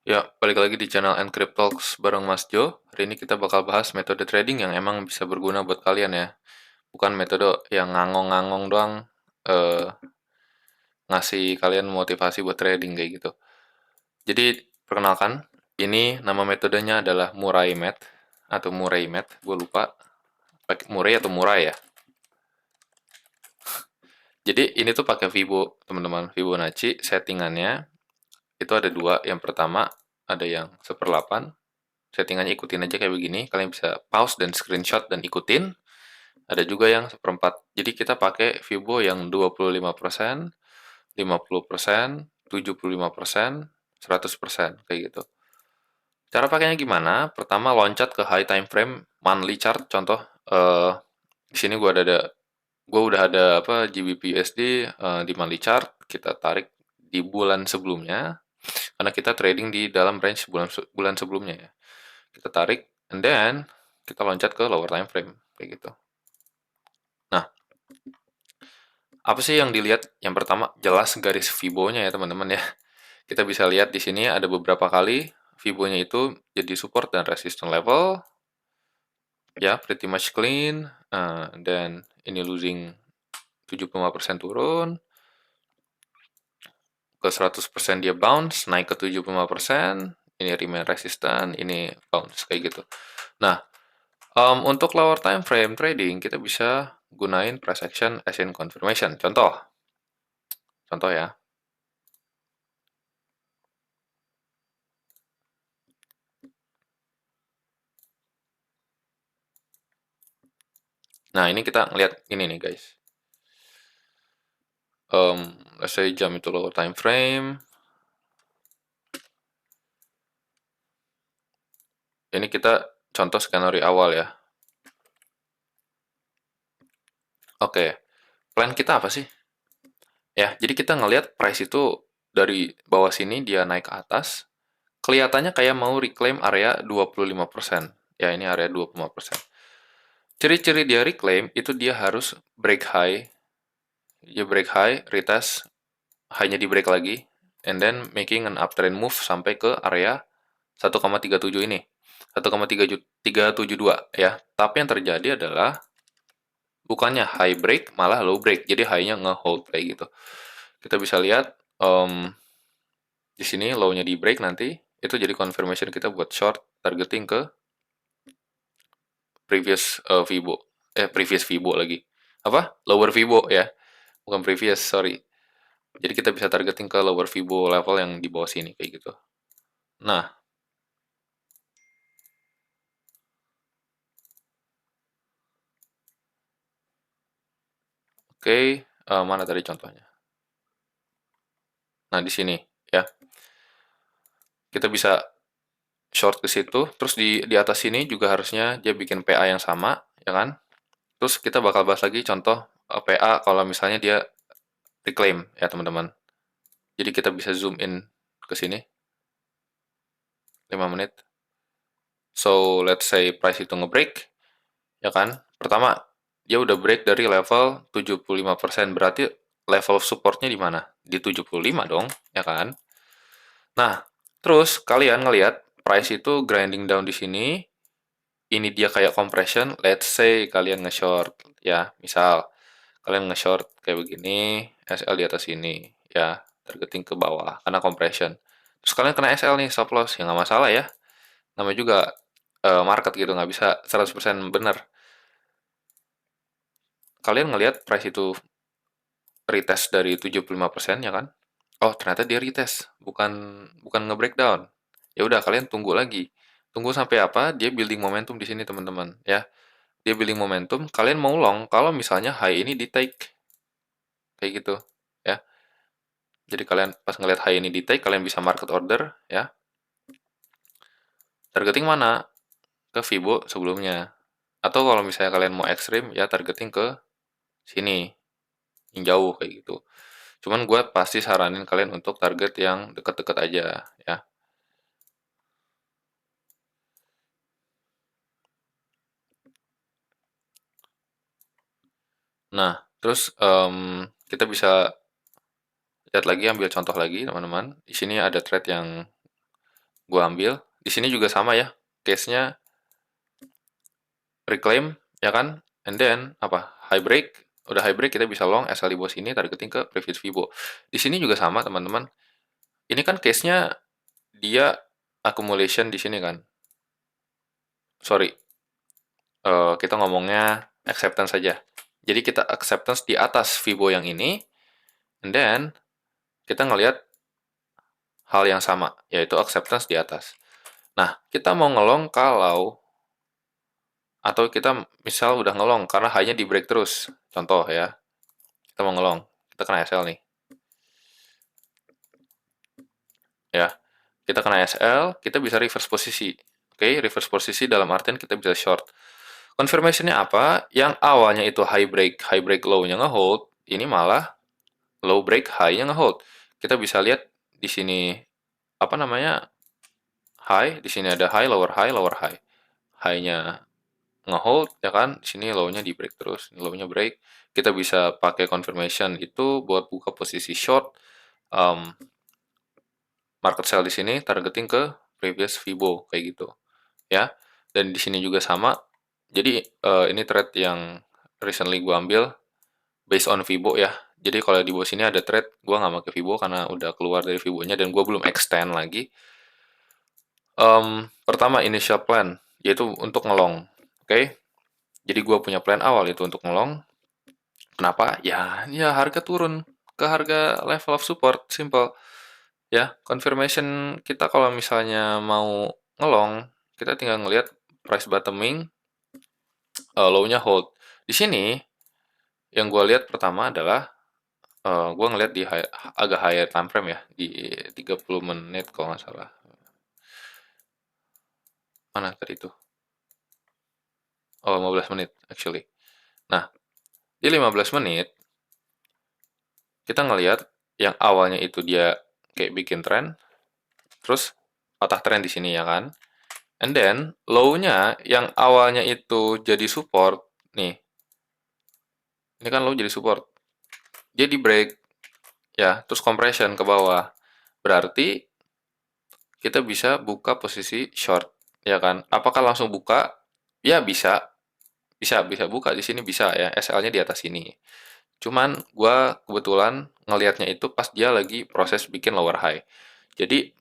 Ya, balik lagi di channel Encrypt Talks bareng Mas Jo. Hari ini kita bakal bahas metode trading yang emang bisa berguna buat kalian ya. Bukan metode yang ngangong-ngangong doang, eh, ngasih kalian motivasi buat trading kayak gitu. Jadi, perkenalkan, ini nama metodenya adalah Murray Math atau Murray Math, gue lupa. Pakai Murray atau Murai ya. Jadi, ini tuh pakai teman-teman. Fibonacci settingannya itu ada dua. Yang pertama, ada yang 1/8. Settingannya ikutin aja kayak begini. Kalian bisa pause dan screenshot dan ikutin. Ada juga yang 1/4. Jadi kita pakai Fibo yang 25%, 50%, 75%, 100%, kayak gitu. Cara pakainya gimana? Pertama loncat ke high time frame monthly chart. Contoh, di sini gue udah ada apa GBP USD di monthly chart. Kita tarik di bulan sebelumnya, karena kita trading di dalam range bulan sebelumnya ya. Kita tarik, and then kita loncat ke lower time frame, kayak gitu. Nah, apa sih yang dilihat? Yang pertama, jelas garis Fibo-nya ya teman-teman ya. Kita bisa lihat di sini ada beberapa kali Fibo-nya itu jadi support dan resistance level. Ya, pretty much clean. Dan ini losing 75% turun. Ke 100% dia bounce, naik ke 75%. Ini remain resistant, ini bounce, kayak gitu. Nah, untuk lower time frame trading, kita bisa gunain price action as in confirmation. Contoh ya. Nah, ini kita ngeliat ini nih guys. Let's say jam itu lower time frame. Ini kita contoh skenario awal ya. Oke, plan kita apa sih? Ya, jadi kita ngelihat price itu dari bawah sini dia naik ke atas. Kelihatannya kayak mau reclaim area 25%. Ya, ini area 25%. Ciri-ciri dia reclaim itu dia harus break high. Dia break high, retest, high-nya di break lagi, and then making an uptrend move sampai ke area 1,37 ini. 1,372 ya. Tapi yang terjadi adalah bukannya high break, malah low break. Jadi high-nya nge-hold kayak gitu. Kita bisa lihat di sini low-nya di break nanti. Itu jadi confirmation kita buat short targeting ke previous Fibo. Previous Fibo lagi. Apa? Lower Fibo ya. Bukan previous, sorry. Jadi kita bisa targeting ke lower Fibo level yang di bawah sini kayak gitu. Nah, oke, mana tadi contohnya? Nah, di sini ya. Kita bisa short ke situ, terus di atas sini juga harusnya dia bikin PA yang sama, ya kan? Terus kita bakal bahas lagi contoh PA kalau misalnya dia reclaim ya teman-teman. Jadi kita bisa zoom in ke sini 5 menit. So, let's say price itu ngebreak, ya kan? Pertama, dia udah break dari level 75%, berarti level supportnya di mana? Di 75 dong, ya kan? Nah, terus kalian ngelihat price itu grinding down di sini, ini dia kayak compression, let's say kalian nge-short, ya, misal kalian nge-short kayak begini, SL di atas ini, ya, targeting ke bawah, karena compression. Terus kalian kena SL nih, stop loss, ya nggak masalah ya, namanya juga market gitu, nggak bisa 100% benar. Kalian ngelihat price itu retest dari 75% ya kan? Oh, ternyata dia retest, bukan bukan nge-breakdown. Ya udah kalian tunggu lagi. Tunggu sampai apa? Dia building momentum di sini teman-teman, ya. Dia building momentum, kalian mau long kalau misalnya high ini di take. Kayak gitu, ya. Jadi kalian pas ngelihat high ini di take, kalian bisa market order, ya. Targeting mana? Ke Fibo sebelumnya. Atau kalau misalnya kalian mau ekstrim, ya targeting ke sini, yang jauh kayak gitu. Cuman gue pasti saranin kalian untuk target yang deket-deket aja, ya. Nah, terus kita bisa lihat lagi, ambil contoh lagi, teman-teman. Di sini ada trade yang Gua ambil. Di sini juga sama ya, case-nya reclaim, ya kan? And then, apa? High break. Udah high break, kita bisa long SL di bawah sini, targeting ke previous Fibo. Di sini juga sama, teman-teman. Ini kan case-nya dia accumulation di sini kan. Sorry, kita ngomongnya acceptance saja. Jadi kita acceptance di atas Fibo yang ini, and then kita ngelihat hal yang sama, yaitu acceptance di atas. Nah, kita mau ngelong kalau, atau kita misal udah ngelong karena high-nya di break terus. Contoh ya, kita mau ngelong, kita kena SL nih. Ya, kita kena SL, kita bisa reverse posisi. Oke, reverse posisi dalam artian kita bisa short. Confirmation-nya apa? Yang awalnya itu high break low-nya ngehold, ini malah low break high-nya ngehold. Kita bisa lihat di sini apa namanya? High, di sini ada high, lower high, lower high. High-nya ngehold ya kan, di sini low-nya di break terus, low-nya break. Kita bisa pakai confirmation itu buat buka posisi short. Market sell di sini targeting ke previous Fibo kayak gitu ya. Dan di sini juga sama. Jadi ini trade yang recently gue ambil based on Fibo ya. Jadi kalau di bawah sini ada trade, gue nggak pakai Fibo karena udah keluar dari Fibo-nya dan gue belum extend lagi. Pertama initial plan yaitu untuk ngelong, oke? Jadi gue punya plan awal itu untuk ngelong. Kenapa? Ya harga turun ke harga level of support, simple. Ya, confirmation kita kalau misalnya mau ngelong, kita tinggal ngelihat price bottoming, low-nya hold. Di sini yang gue lihat pertama adalah gue ngelihat di agak higher time frame ya, di 30 menit kalau nggak salah. Mana tadi itu? Oh, 15 menit actually. Nah, di 15 menit kita ngelihat yang awalnya itu dia kayak bikin trend, terus patah trend di sini ya kan. And then low-nya yang awalnya itu jadi support nih. Ini kan low jadi support. Dia di break ya, terus compression ke bawah. Berarti kita bisa buka posisi short, ya kan? Apakah langsung buka? Ya bisa, bisa buka di sini bisa ya. SL-nya di atas sini. Cuman gua kebetulan ngelihatnya itu pas dia lagi proses bikin lower high. Jadi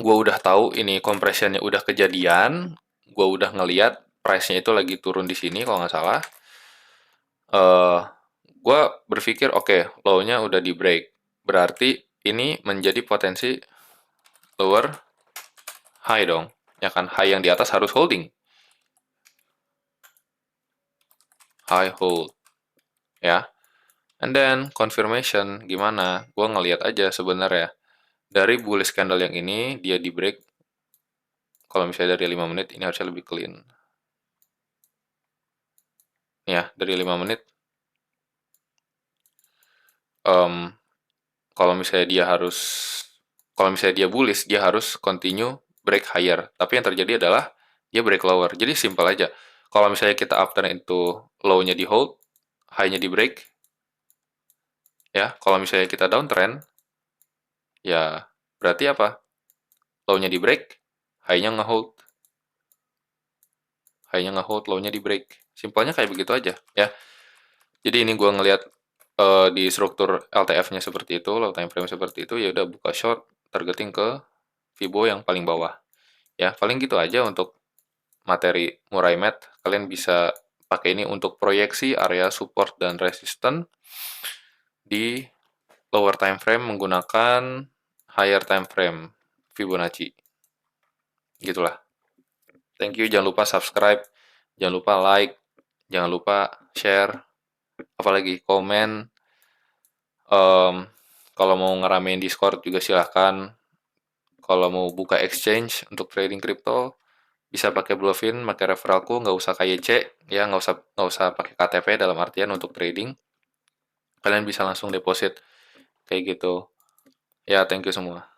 gua udah tahu ini compressionnya udah kejadian, gua udah ngelihat price-nya itu lagi turun di sini kalau nggak salah. Gue berpikir oke, low-nya udah di break. Berarti ini menjadi potensi lower high dong. Ya kan, high yang di atas harus holding. High hold. Ya. And then confirmation gimana? Gue ngelihat aja sebenarnya. Dari bullish candle yang ini, dia di break. Kalau misalnya dari 5 menit, ini harusnya lebih clean. Ya, dari 5 menit. Kalau misalnya dia harus, kalau misalnya dia bullish, dia harus continue break higher. Tapi yang terjadi adalah dia break lower. Jadi simple aja. Kalau misalnya kita uptrend itu low-nya di hold, high-nya di break, ya. Kalau misalnya kita downtrend, ya berarti apa? Low-nya di break, high-nya nge-hold. High-nya nge-hold, low-nya di break. Simpelnya kayak begitu aja, ya. Jadi ini gue ngelihat di struktur LTF-nya seperti itu, low time frame seperti itu, ya udah buka short, targeting ke Fibo yang paling bawah. Ya, paling gitu aja untuk materi Murai Math. Kalian bisa pakai ini untuk proyeksi area support dan resistance di lower time frame menggunakan higher time frame Fibonacci. Gitulah. Thank you, jangan lupa subscribe, jangan lupa like, jangan lupa share, apalagi komen. Kalau mau ngeramein Discord juga silahkan. Kalau mau buka exchange untuk trading crypto, bisa pakai Bluefin, pakai referralku, nggak usah KYC, ya nggak usah pakai KTP dalam artian untuk trading. Kalian bisa langsung deposit kayak gitu. Ya, thank you semua.